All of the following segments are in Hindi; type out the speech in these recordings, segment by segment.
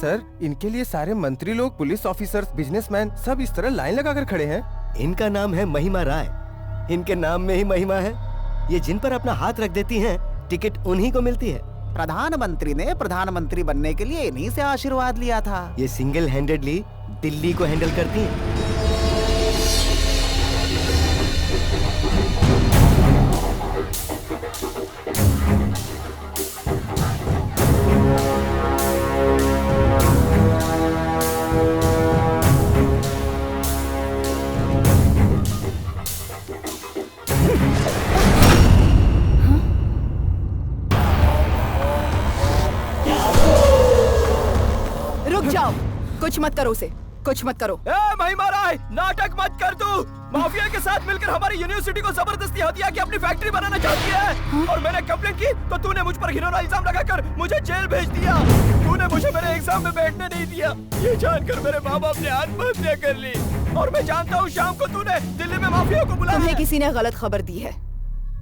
सर, इनके लिए सारे मंत्री लोग, पुलिस ऑफिसर्स, बिजनेसमैन सब इस तरह लाइन लगाकर खड़े हैं। इनका नाम है महिमा राय। इनके नाम में ही महिमा है। ये जिन पर अपना हाथ रख देती हैं, टिकट उन्हीं को मिलती है। प्रधानमंत्री ने प्रधानमंत्री बनने के लिए इन्हीं से आशीर्वाद लिया था। ये सिंगल हैंडेडली दिल्ली को हैंडल करती हैं। कुछ मत करो उसे, कुछ मत करो। महिमा राय, नाटक मत कर तू। माफिया के साथ मिलकर हमारी यूनिवर्सिटी को जबरदस्ती हथिया की अपनी फैक्ट्री बनाना चाहती है। और मैंने कंप्लेंट की तो तूने मुझ पर घिनौना इल्जाम लगाकर मुझे जेल भेज दिया। तूने मुझे मेरे एग्जाम में बैठने नहीं दिया। ये जानकर मेरे माँ बाप ने आत्महत्या कर ली। और मैं जानता हूँ शाम को तूने दिल्ली में माफिया को बुलाया। तुम्हें किसी ने गलत खबर दी है।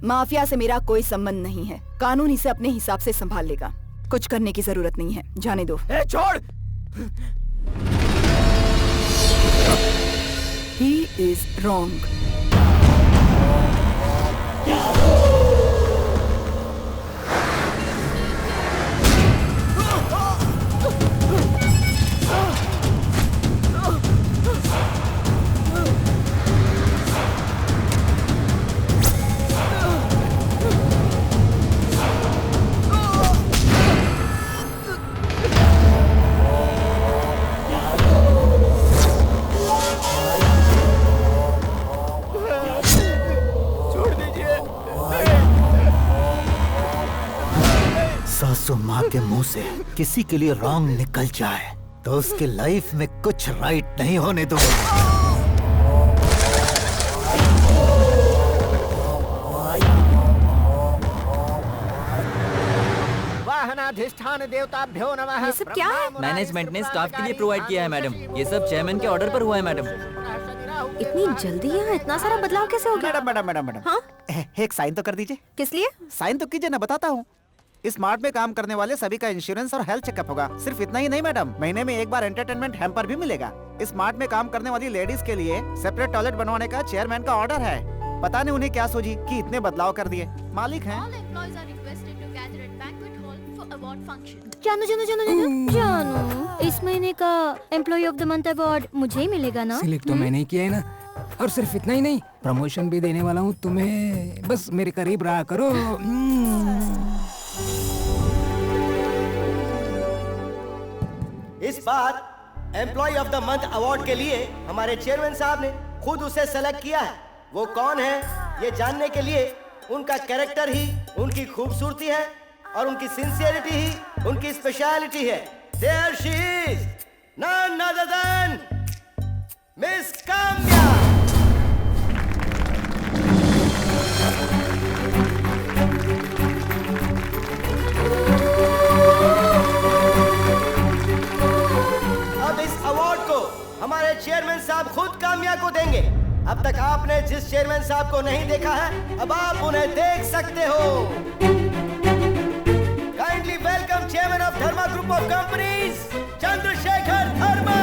माफिया से मेरा कोई संबंध नहीं है। कानून इसे अपने हिसाब से संभाल लेगा। कुछ करने की जरूरत नहीं है, जाने दो। छोड़। He is wrong. सासू माँ के मुंह से किसी के लिए रॉन्ग निकल जाए तो उसके लाइफ में कुछ राइट नहीं होने दूंगा। वाहनाधिष्ठान देवताभ्यो नमः। ये सब क्या है? मैनेजमेंट ने स्टाफ के लिए प्रोवाइड किया है मैडम। ये सब चेयरमैन के ऑर्डर पर हुआ है मैडम। इतनी जल्दी यहाँ इतना सारा बदलाव कैसे हो गया? मैडम हाँ? एक साइन तो कर दीजिए। किस लिए? साइन तो कीजिए ना, बताता हूँ। इस मार्ट में काम करने वाले सभी का इंश्योरेंस और हेल्थ चेकअप होगा। सिर्फ इतना ही नहीं मैडम, महीने में एक बार एंटरटेनमेंट हैम्पर भी मिलेगा। इस मार्ट में काम करने वाली लेडीज के लिए सेपरेट टॉयलेट बनवाने का चेयरमैन का ऑर्डर है। पता नहीं उन्हें क्या सूझी कि इतने बदलाव कर दिए। मालिक हैं। जानू, इस महीने का employee of the month award मुझे ही मिलेगा ना? सिलेक्ट तो मैंने ही किया है ना। और सिर्फ इतना ही नहीं, प्रमोशन भी देने वाला हूँ तुम्हें। बस मेरे करीब रहा करो। इस बार employee of the month award के लिए हमारे चेयरमैन साहब ने खुद उसे सेलेक्ट किया है। वो कौन है ये जानने के लिए उनका कैरेक्टर ही उनकी खूबसूरती है और उनकी सिंसियरिटी ही उनकी स्पेशलिटी है। There she is, none other than Miss Kamya. अब इस अवार्ड को हमारे चेयरमैन साहब खुद काम्या को देंगे। अब तक आपने जिस चेयरमैन साहब को नहीं देखा है, अब आप उन्हें देख सकते हो। Kindly welcome chairman of Dharma group of companies, Chandrashekhar Dharma.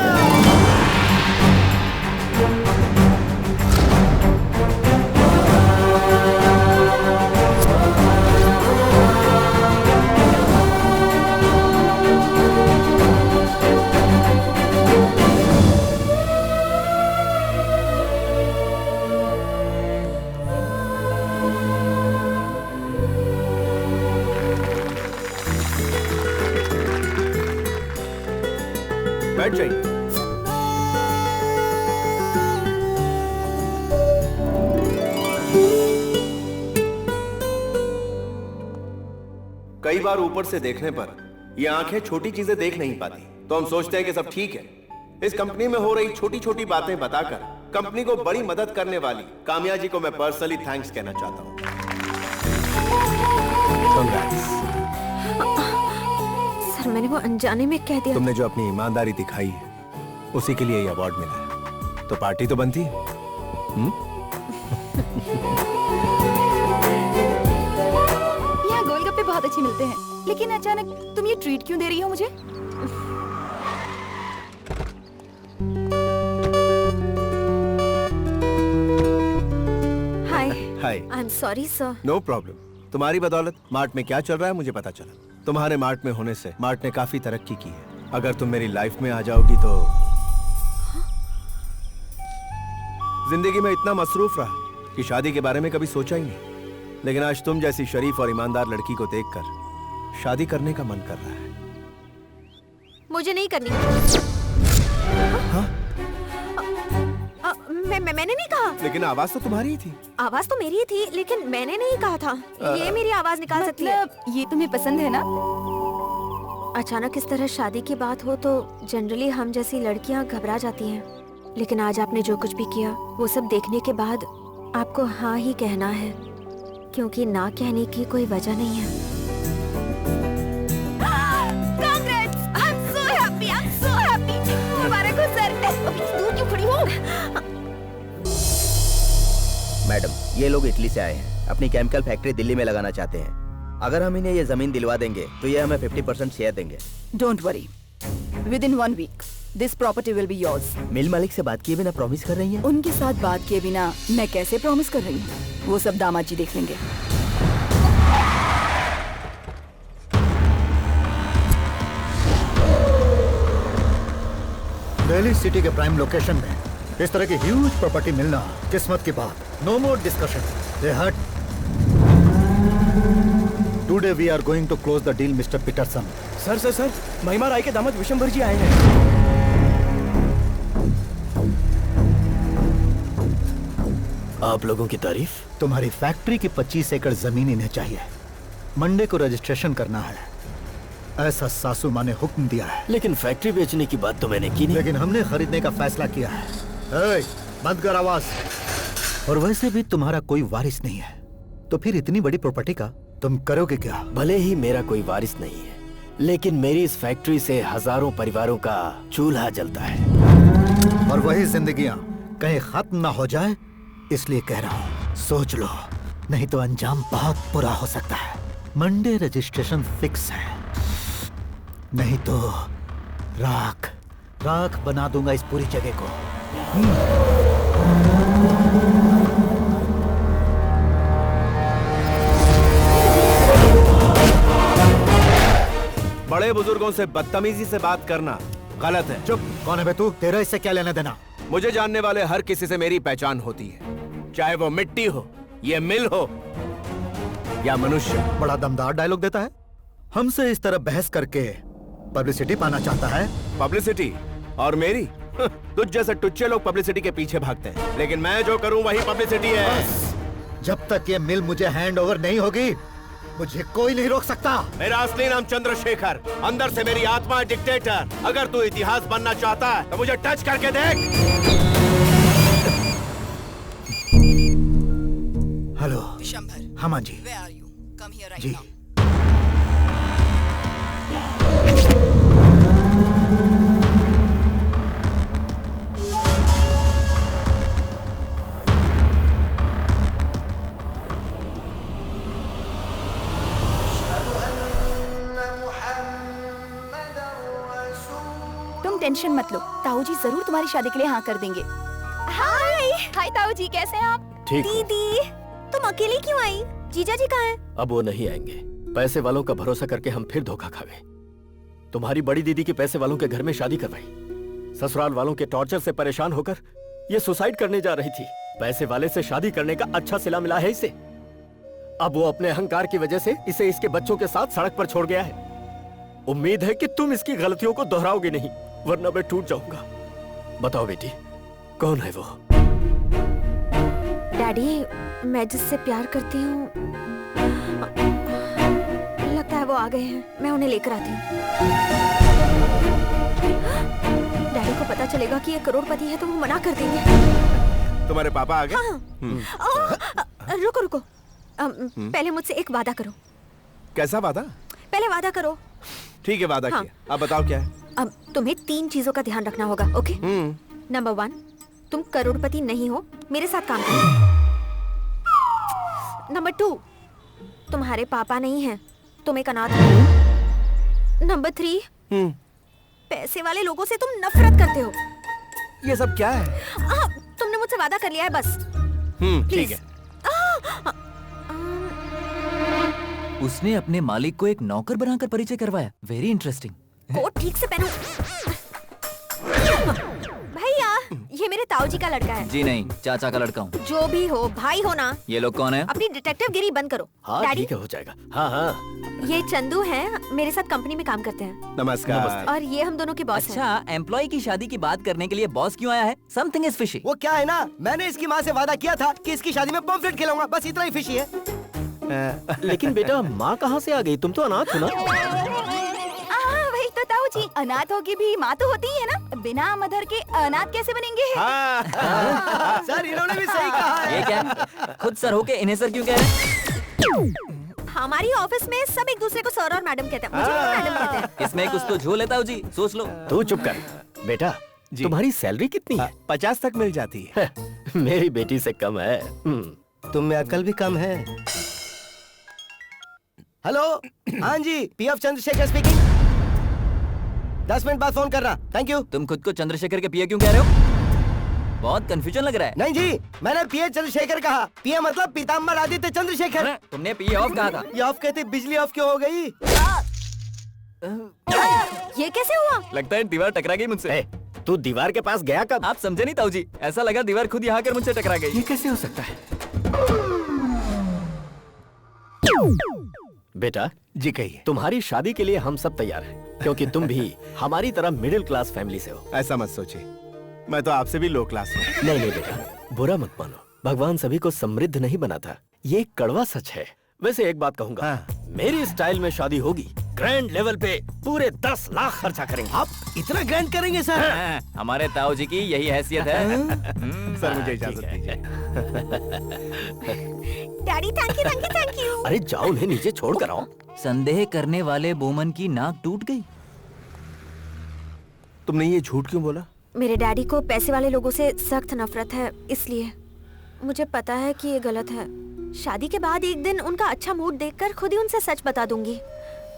बैठ जाइए। कई बार ऊपर से देखने पर ये आंखें छोटी चीजें देख नहीं पाती, तो हम सोचते हैं कि सब ठीक है। इस कंपनी में हो रही छोटी छोटी बातें बताकर कंपनी को बड़ी मदद करने वाली काम्या जी को मैं पर्सनली थैंक्स कहना चाहता हूं। सर, मैंने वो अनजाने में कह दिया। तुमने जो अपनी ईमानदारी दिखाई है उसी के लिए ये अवार्ड मिला है, तो पार्टी तो बनती। यहाँ गोलगप्पे बहुत अच्छे मिलते हैं, लेकिन अचानक तुम ये ट्रीट क्यों दे रही हो मुझे? Hi. I am sorry sir. No problem. तुम्हारी बदौलत मार्ट में क्या चल रहा है मुझे पता चला। तुम्हारे मार्ट में होने से मार्ट ने काफी तरक्की की है। अगर तुम मेरी लाइफ में आ जाओगी तो जिंदगी में इतना मसरूफ रहा कि शादी के बारे में कभी सोचा ही नहीं, लेकिन आज तुम जैसी शरीफ और ईमानदार लड़की को देखकर शादी करने का मन कर रहा है। मुझे नहीं करनी। हाँ? मैंने नहीं कहा। लेकिन आवाज तो तुम्हारी ही थी। आवाज तो मेरी ही थी, लेकिन मैंने नहीं कहा था। ये मेरी आवाज निकाल सकती है। ये तुम्हें पसंद है ना? अचानक इस तरह शादी की बात हो तो जनरली हम जैसी लड़कियां घबरा जाती हैं, लेकिन आज आपने जो कुछ भी किया वो सब देखने के बाद आपको हाँ ही कहना है, क्योंकि ना कहने की कोई वजह नहीं है। Congrats! I'm so happy! I'm so happy! मुबारक हो सर। दूर क्यों खड़ी हो? मैडम, ये लोग इटली से आए हैं, अपनी केमिकल फैक्ट्री दिल्ली में लगाना चाहते हैं। अगर हम इन्हें ये जमीन दिलवा देंगे तो ये हमें 50% शेयर देंगे। Don't worry, within 1 week this property will be yours. मिल मालिक से बात किए बिना प्रॉमिस कर रही हैं? उनके साथ बात किए बिना मैं कैसे प्रॉमिस कर रही हूँ? वो सब दामाद जी देख लेंगे। दिल्ली सिटी के प्राइम लोकेशन में इस तरह की ह्यूज प्रॉपर्टी मिलना किस्मत की बात। नो मोर डिस्कशन। दे हट। Today we are going to close the deal mister Peterson. Sir, Mahima Rai के दामाद विशंबर जी आए हैं। आप लोगों की तारीफ। तुम्हारी फैक्ट्री की 25 एकड़ जमीन इन्हें चाहिए। मंडे को रजिस्ट्रेशन करना है, ऐसा सासू माँ ने हुक्म दिया है। लेकिन फैक्ट्री बेचने की बात तो मैंने की नहीं। लेकिन हमने खरीदने का फैसला किया है। बंद कर आवाज। और वैसे भी तुम्हारा कोई वारिस नहीं है, तो फिर इतनी बड़ी प्रॉपर्टी का तुम करोगे क्या? भले ही मेरा कोई वारिस नहीं है, लेकिन मेरी इस फैक्ट्री से हजारों परिवारों का चूल्हा जलता है। और वही जिंदगियां कहीं खत्म ना हो जाए, इसलिए कह रहा हूँ सोच लो, नहीं तो अंजाम बहुत बुरा हो सकता है। मंडे रजिस्ट्रेशन फिक्स है, नहीं तो राख राख बना दूंगा इस पूरी जगह को। बड़े बुजुर्गों से बदतमीजी से बात करना गलत है। चुप। कौन है बे तू? तेरा इससे क्या लेना देना? मुझे जानने वाले हर किसी से मेरी पहचान होती है, चाहे वो मिट्टी हो, ये मिल हो या मनुष्य। बड़ा दमदार डायलॉग देता है। हमसे इस तरह बहस करके पब्लिसिटी पाना चाहता है। पब्लिसिटी? और मेरी? तुझ जैसे टुच्चे लोग पब्लिसिटी के पीछे भागते हैं, लेकिन मैं जो करूं वही पब्लिसिटी है। जब तक ये मिल मुझे हैंड ओवर नहीं होगी, मुझे कोई नहीं रोक सकता। मेरा असली नाम चंद्रशेखर, अंदर से मेरी आत्मा है डिक्टेटर। अगर तू इतिहास बनना चाहता है तो मुझे टच करके देख। हेलो विशंभर। हाँ जी। Where are you? Come here right जी। now. तुम टेंशन मत लो, ताऊ जी जरूर तुम्हारी शादी के लिए हाँ कर देंगे। हाय ताऊ जी, कैसे हैं आप? ठीक हूँ। दीदी, तुम अकेली क्यों आई? जीजा जी कहाँ हैं? अब वो नहीं आएंगे। पैसे वालों का भरोसा करके हम फिर धोखा खा गए। तुम्हारी बड़ी दीदी की पैसे वालों के घर में शादी करवाई। ससुराल वालों के टॉर्चर से परेशान होकर ये सुसाइड करने जा रही थी। पैसे वाले से शादी करने का अच्छा सिला मिला है इसे। अब वो अपने अहंकार की वजह से इसे इसके बच्चों के साथ सड़क पर छोड़ गया है। उम्मीद है कि तुम इसकी गलतियों को दोहराओगे नहीं, वरना मैं टूट जाऊंगा। बताओ बेटी, कौन है वो? डैडी, मैं जिससे प्यार करती हूँ, लगता है वो आ गए हैं। मैं उन्हें लेकर आती हूँ। डैडी को पता चलेगा कि ये करोड़पति है तो वो मना कर देंगे। तुम्हारे पापा आ गए? हाँ। रुको रुको, पहले मुझसे एक वादा करो। कैसा वादा? पहले वादा करो। ठीक है, वादा किया। अब बताओ क्या है? अब तुम्हें 3 चीजों का ध्यान रखना होगा, ओके? नंबर 1, तुम करोड़पति नहीं हो, मेरे साथ काम करो। नंबर 2, तुम्हारे पापा नहीं हैं, तुम एक अनाथ हो। नंबर 3, पैसे वाले लोगों से तुम नफरत करते हो। ये सब क्या है? तुमने मुझसे वादा कर लिया है, बस। ठीक है। उसने अपने मालिक को एक नौकर बनाकर परिचय करवाया। Very interesting. कोट ठीक से पहनो। भैया, ये मेरे ताऊ जी का लड़का है। जी नहीं, चाचा का लड़का हूँ। जो भी हो, भाई हो ना। ये लोग कौन है? अपनी डिटेक्टिव गिरी बंद करो। हाँ डैडी, ठीक है, हो जाएगा। हाँ हाँ, ये चंदू हैं, मेरे साथ कंपनी में काम करते हैं। नमस्कार। और ये हम दोनों के बॉस हैं। अच्छा, एम्प्लॉय की शादी की बात करने के लिए बॉस क्यों आया है? Something is fishy. वो क्या है ना, मैंने इसकी माँ से वादा किया था कि इसकी शादी में पॉम्फलेट खिलाऊंगा, बस इतना ही फिशी है। लेकिन बेटा माँ कहाँ से आ गई? तुम तो अनाथ हो ना? वही तो ताऊ जी, अनाथ होगी भी माँ तो होती ही है ना। बिना मदर के अनाथ कैसे बनेंगे? सर इन्होंने भी सही कहा है। ये क्या? खुद सर होके इन्हें सर क्यों कह रहे हैं? हमारी ऑफिस में सब एक दूसरे को सर और मैडम कहते हैं। मुझे भी मैडम कहते हैं। इसमें कुछ तो झोल है ताऊ जी, सोच लो। तू चुप कर बेटा। तुम्हारी सैलरी कितनी है? 50 तक मिल जाती है। मेरी बेटी से कम है। तुम में अकल भी कम है। हेलो, हाँ जी, पीएफ चंद्रशेखर स्पीकिंग। 10 मिनट बाद फोन कर रहा। Thank you. तुम खुद को चंद्रशेखर के पीए क्यों कह रहे हो? बहुत कंफ्यूजन लग रहा है। नहीं जी, मैंने पीए चंद्रशेखर कहा। पीए मतलब पीताम्बर आदित्य चंद्रशेखर। तुमने पीए ऑफ कहा था। ये ऑफ कहते बिजली ऑफ क्यों हो गई? ये कैसे हुआ? लगता है दीवार टकरा गई मुझसे। तू दीवार के पास गया कब? आप समझे नहीं ताऊ जी, ऐसा लगा दीवार खुद यहाँ आकर मुझसे टकरा गई। ये कैसे हो सकता है? बेटा जी कहिए। तुम्हारी शादी के लिए हम सब तैयार हैं, क्योंकि तुम भी हमारी तरह मिडिल क्लास फैमिली से हो। ऐसा मत सोचिए, मैं तो आपसे भी लो क्लास हूँ। नहीं नहीं बेटा, बुरा मत मानो। भगवान सभी को समृद्ध नहीं बनाता, ये एक कड़वा सच है। वैसे एक बात कहूँगा, मेरी स्टाइल में शादी होगी, ग्रैंड लेवल पे पूरे 10 लाख खर्चा करेंगे। आप इतना ग्रैंड करेंगे सर? हमारे ताऊ जी की यही हैसियत है। सर मुझे इजाजत दीजिए। Daddy thank you, thank you, thank you. अरे जाओ, उन्हें नीचे छोड़ कर आओ। संदेह करने वाले बोमन की नाक टूट गई। तुमने ये झूठ क्यों बोला? मेरे डैडी को पैसे वाले लोगों से सख्त नफरत है, इसलिए। मुझे पता है कि ये गलत है। शादी के बाद एक दिन उनका अच्छा मूड देखकर खुद ही उनसे सच बता दूंगी।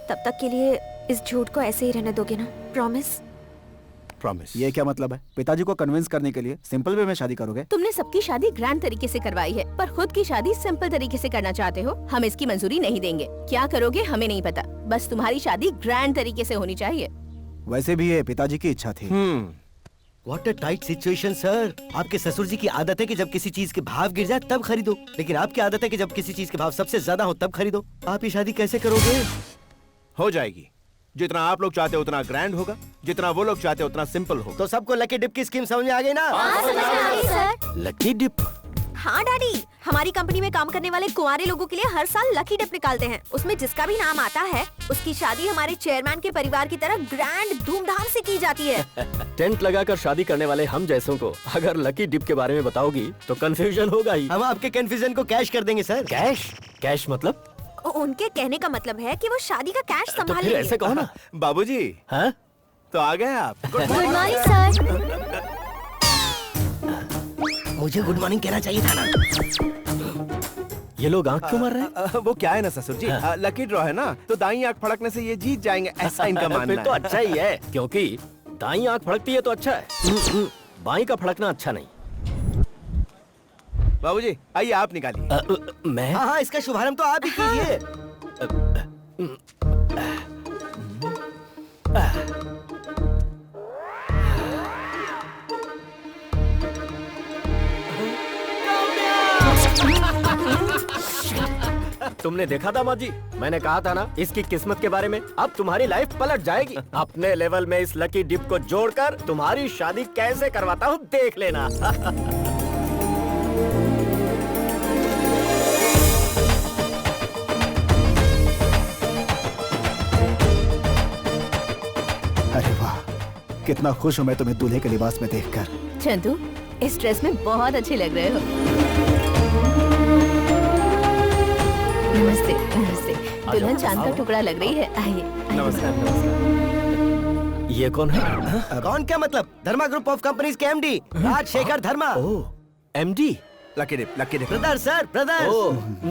तब तक के लिए इस झूठ को ऐसे ही रहने दोगे ना? प्रॉमिस? प्रॉमिस। ये क्या मतलब है? पिताजी को कन्विंस करने के लिए सिंपल वे में शादी करोगे? तुमने सबकी शादी ग्रैंड तरीके से करवाई है, पर खुद की शादी सिंपल तरीके से करना चाहते हो। हम इसकी मंजूरी नहीं देंगे। क्या करोगे हमें नहीं पता, बस तुम्हारी शादी ग्रैंड तरीके से होनी चाहिए। वैसे भी ये पिताजी की इच्छा थी। What a tight situation sir. आपके ससुर जी की आदत है कि जब किसी चीज के भाव गिर जाए तब खरीदो, लेकिन आपकी आदत है कि जब किसी चीज के भाव सबसे ज्यादा हो तब खरीदो। आप ये शादी कैसे करोगे? हो जाएगी। जितना आप लोग चाहते हो उतना ग्रैंड होगा, जितना वो लोग चाहते हो उतना सिंपल होगा। तो सबको लकी डिप की स्कीम समझ में आ गई ना? Sir lucky dip? हाँ डैडी, हमारी कंपनी में काम करने वाले कुंवारे लोगों के लिए हर साल लकी डिप निकालते हैं। उसमें जिसका भी नाम आता है उसकी शादी हमारे चेयरमैन के परिवार की तरह ग्रैंड धूमधाम से की जाती है। टेंट लगाकर शादी करने वाले हम जैसों को अगर लकी डिप के बारे में बताओगी तो कंफ्यूजन होगा ही। हम आपके कंफ्यूजन को कैश कर देंगे सर। कैश? कैश मतलब? उनके कहने का मतलब है कि वो शादी का कैश तो संभाल फिर लेंगे। ऐसे कहो ना। बाबूजी, हाँ? तो आ गए आप। Good morning sir. मुझे गुड मॉर्निंग कहना चाहिए था ना। ये लोग आंख क्यों मार रहे हैं? वो क्या है ना ससुर जी, लकी ड्रॉ है ना, तो दाईं आंख फड़कने से ये जीत जाएंगे, ऐसा इनका मानना फिर तो अच्छा ही है, क्योंकि दाईं आंख फड़कती है तो अच्छा है, बाईं का फड़कना अच्छा नहीं। बाबूजी आइए आप निकालिए। मैं? हाँ हाँ, इसका शुभारंभ तो आप ही कीजिए। तुमने देखा था माँ जी, मैंने कहा था ना इसकी किस्मत के बारे में। अब तुम्हारी लाइफ पलट जाएगी। अपने लेवल में इस लकी डिप को जोड़कर तुम्हारी शादी कैसे करवाता हूँ देख लेना। अरे वाह, कितना खुश हूँ मैं तुम्हें दूल्हे के लिबास में देखकर। चंदू, इस ड्रेस में बहुत अच्छे लग रहे हो। नमस्ते, नमस्ते। दुल्हन चांद का टुकड़ा लग रही है। आइए। नमस्कार। नमस्कार। ये कौन है? कौन क्या मतलब? धर्मा ग्रुप ऑफ कंपनीज के MD Rajshekhar Dharma. MD? Lucky dip, lucky dip. Brother sir, brother.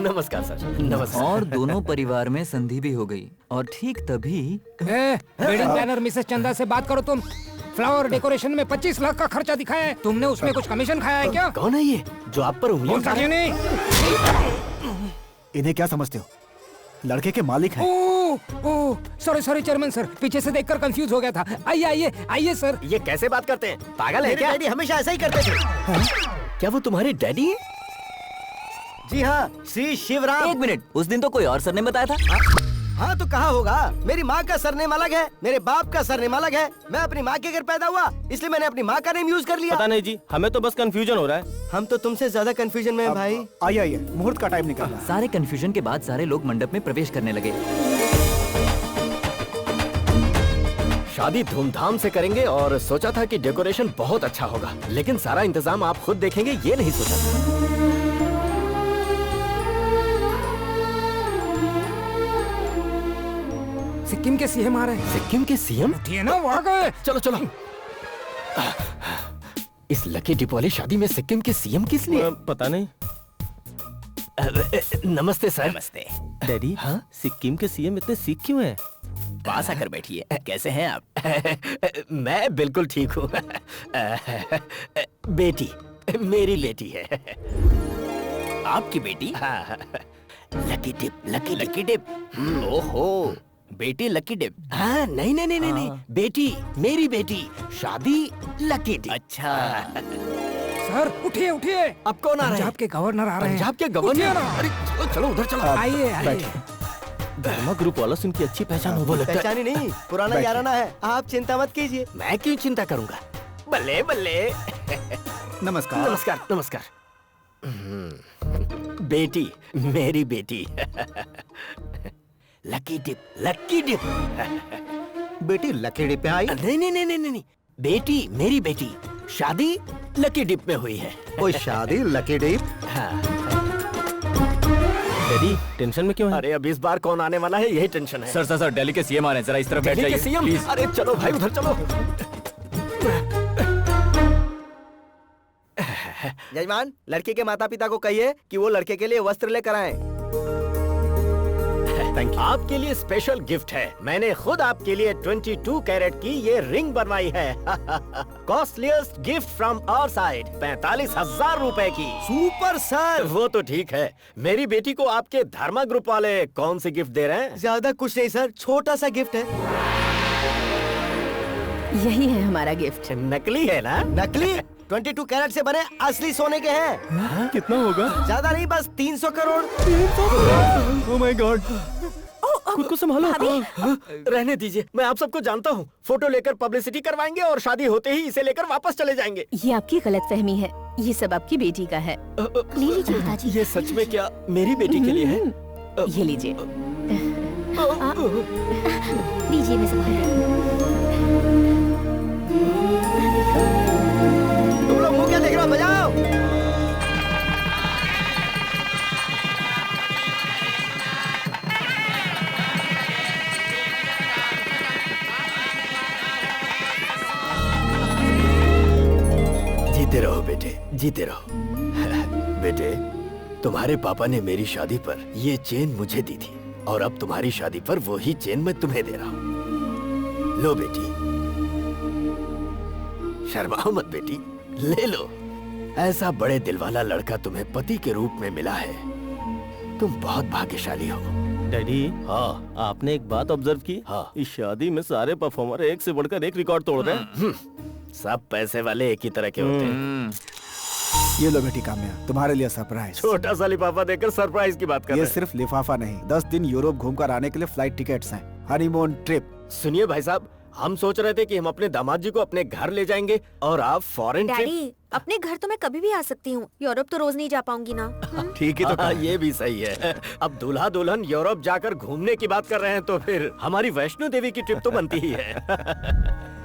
नमस्कार सर, नमस्कार। और दोनों परिवार में संधि भी हो गई। और ठीक तभी वेडिंग प्लानर मिसेस चंदा से बात करो तुम। फ्लावर डेकोरेशन में 25 लाख का खर्चा दिखाया है। तुमने उसमें कुछ कमीशन खाया है क्या? कौन है ये जो आप पर उंगलियां उठा क्यों नहीं? इन्हें क्या समझते हो? लड़के के मालिक हैं। Oh sorry sorry chairman sir, पीछे से देखकर कंफ्यूज हो गया था। आइए आइए आइए सर। ये कैसे बात करते हैं, पागल है मेरे क्या? डैडी हमेशा ऐसा ही करते थे। क्या वो तुम्हारे डैडी हैं? जी हाँ, श्री शिवराम। एक मिनट, उस दिन तो कोई और सर ने बताया था। हाँ तो कहाँ होगा? मेरी माँ का सरनेम अलग है, मेरे बाप का सरनेम अलग है। मैं अपनी माँ के घर पैदा हुआ, इसलिए मैंने अपनी माँ का नेम यूज कर लिया। पता नहीं जी, हमें तो बस कंफ्यूजन हो रहा है। हम तो तुमसे ज्यादा कंफ्यूजन में हैं भाई। आइए आइए, मुहूर्त का टाइम निकल रहा है। सारे कंफ्यूजन के बाद सारे लोग मंडप में प्रवेश करने लगे। शादी धूमधाम से करेंगे और सोचा था कि डेकोरेशन बहुत अच्छा होगा, लेकिन सारा इंतजाम आप खुद देखेंगे ये नहीं सोचा था। सिक्किम के सीएम आ रहे हैं। सिक्किम के सीएम? उठिए ना, वहाँ गए। चलो चलो। इस लकी डिप वाली शादी में सिक्किम के सीएम किस लिए? पता नहीं। नमस्ते सर। नमस्ते डैडी। हाँ, सिक्किम के सीएम इतने सिख क्यों हैं? पास आकर बैठिए। कैसे हैं आप? मैं बिल्कुल ठीक हूँ। बेटी, मेरी बेटी है। आपकी बेटी? हाँ। Lucky dip, lucky dip. ओहो, बेटी लकी डिप। हाँ, नहीं नहीं नहीं नहीं, बेटी, मेरी बेटी, शादी लकी डिप। अच्छा। सर उठिए उठिए। अब कौन आ रहा है? पंजाब के गवर्नर आ रहे हैं। पंजाब के उठिए गवर्नर? ना। अरे चलो चलो उधर चलो। आइए आइए। धर्मा ग्रुप वाला से उनकी अच्छी पहचान हो लगता है। पहचानी नहीं, पुराना याराना है, आप चिंता मत कीजिए। मैं क्यों चिंता करूंगा? बल्ले बल्ले। नमस्कार। नमस्कार नमस्कार। बेटी, मेरी बेटी। Lucky dip, lucky dip. बेटी लकी डिप पे आई? नहीं नहीं नहीं नहीं नहीं, बेटी, मेरी बेटी, शादी लकी डिप में हुई है। कोई शादी लकी डिप? हाँ। डैडी टेंशन में क्यों है? अरे अब इस बार कौन आने वाला है यही टेंशन है। सर सर सर, दिल्ली के सीएम आ रहे हैं, जरा इस तरफ बैठ दिल्ली जाइए के सीएम? प्लीज। अरे चलो भाई उधर चलो। जजमान, लड़के के माता पिता को कहिए कि वो लड़के के लिए वस्त्र लेकर आएं। आपके लिए स्पेशल गिफ्ट है। मैंने खुद आपके लिए 22 कैरेट की ये रिंग बनवाई है। कॉस्टलिएस्ट गिफ्ट फ्रॉम आवर साइड, 45,000 रुपए की। Super sir. वो तो ठीक है, मेरी बेटी को आपके धर्मा ग्रुप वाले कौन सी गिफ्ट दे रहे हैं? ज्यादा कुछ नहीं सर, छोटा सा गिफ्ट है। यही है हमारा गिफ्ट। नकली है ना? नकली? 22 कैरेट से बने असली सोने के हैं। कितना होगा? ज्यादा नहीं, बस 300 करोड़। Oh my God. खुद को संभालो। रहने दीजिए, मैं आप सबको जानता हूँ। फोटो लेकर पब्लिसिटी करवाएंगे और शादी होते ही इसे लेकर वापस चले जाएंगे। ये आपकी गलतफहमी है, ये सब आपकी बेटी का है। ले लीजिए पिताजी। ये सच में क्या मेरी बेटी के लिए है? ये लीजिए। दीजिए, मैं संभाल। तुम लोग मुंह क्या देख रहे हो? बजाओ। जीते रहो बेटे, जीते रहो। बेटे, तुम्हारे पापा ने मेरी शादी पर ये चेन मुझे दी थी और अब तुम्हारी शादी पर वो ही चेन मैं तुम्हें दे रहा हूँ। लो बेटी, शर्माओ मत बेटी, ले लो। ऐसा बड़े दिल वाला लड़का तुम्हें पति के रूप में मिला है। तुम बहुत भाग्यशाली हो। डैडी, हाँ, आपने एक बात ऑब्जर्व की? हाँ। इस शादी में सारे परफॉर्मर एक से बढ़कर एक रिकॉर्ड तोड़ रहे हैं। सब पैसे वाले एक ही तरह के होते हैं। ये लो बेटी काम्या, तुम्हारे लिए सरप्राइज। छोटा सा लिफाफा देकर सरप्राइज की बात कर ये रहे हैं। सिर्फ लिफाफा नहीं, 10 दिन यूरोप घूमकर आने के लिए फ्लाइट टिकट्स हैं, हनीमून ट्रिप। सुनिए भाई साहब, हम सोच रहे थे कि हम अपने दामाद जी को अपने घर ले जाएंगे और आप फॉरेन ट्रिप। डैडी, अपने घर तो मैं कभी भी आ सकती हूँ, यूरोप तो रोज नहीं जा पाऊंगी ना। ठीक है तो हाँ, ये भी सही है। अब दूल्हा दुल्हन यूरोप जाकर घूमने की बात कर रहे हैं तो फिर हमारी वैष्णो देवी की ट्रिप तो बनती ही है।